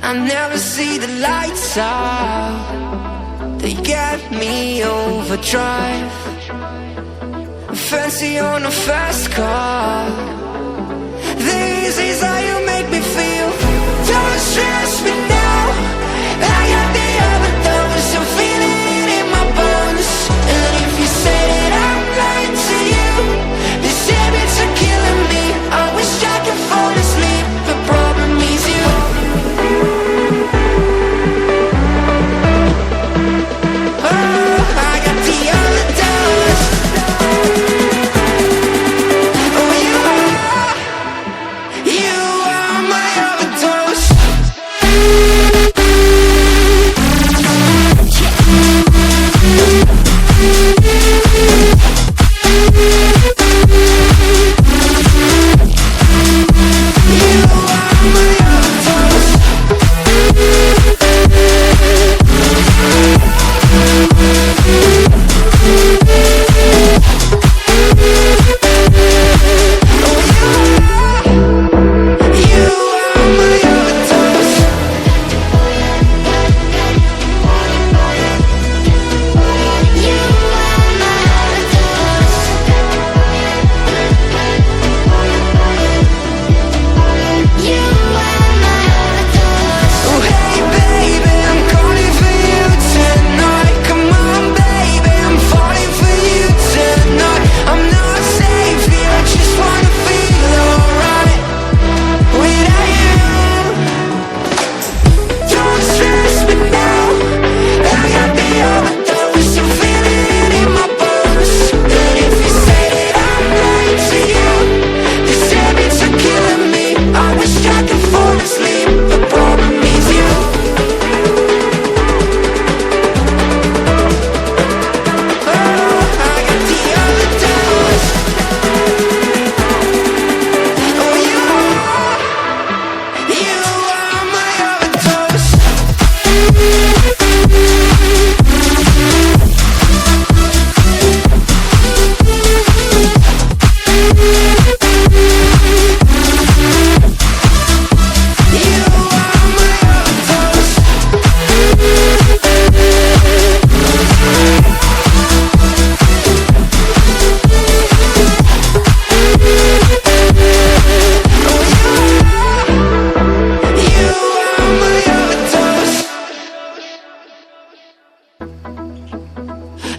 I never see the lights out. They get me overdrive. Fancy on a fast car. This is how you make me feel. Don't stress me now. I got the overdose. I'm feeling it in my bones. And if you say that I'm lying to you, these habits are killing me. I wish I could fall asleep. The problem is you. Oh, I got the overdose. Oh, you are my overdose.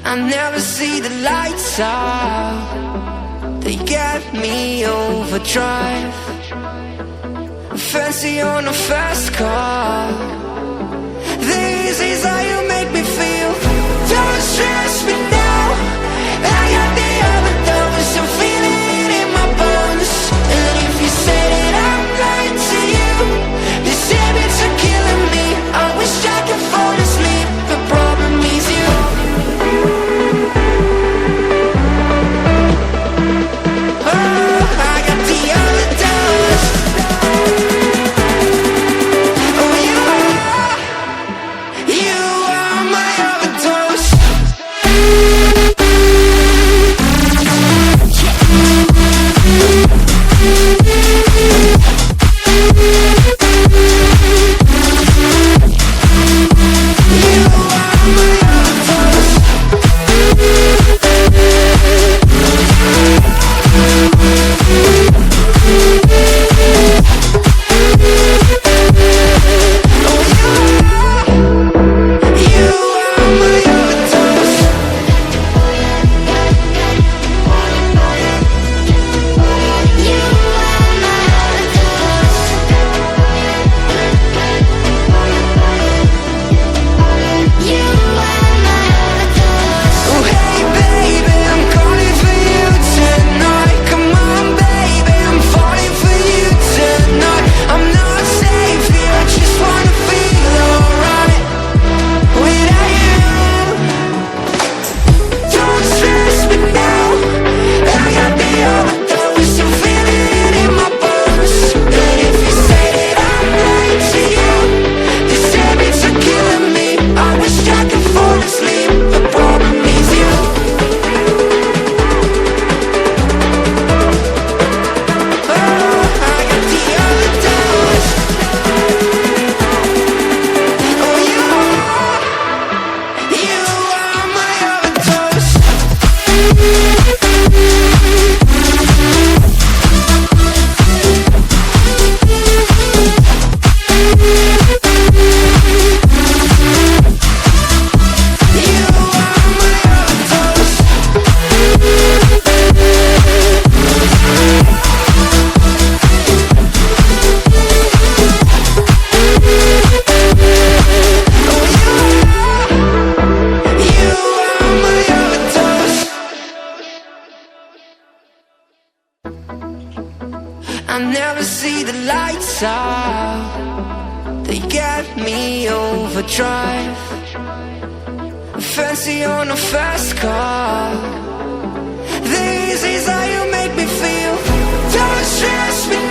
I never see the lights out. They get me overdrive. Fancy on a fast car. This is how you make me feel. Don't stress me now. I got the overdose. I'm feeling it in my bones. And if you say that I'm lying to you, these habits are killing me. I wish I could fall asleep. The problem is you. You are lifestyle, they get me overdrive. Fancy on a fast car, this is how you make me feel. Don't stress me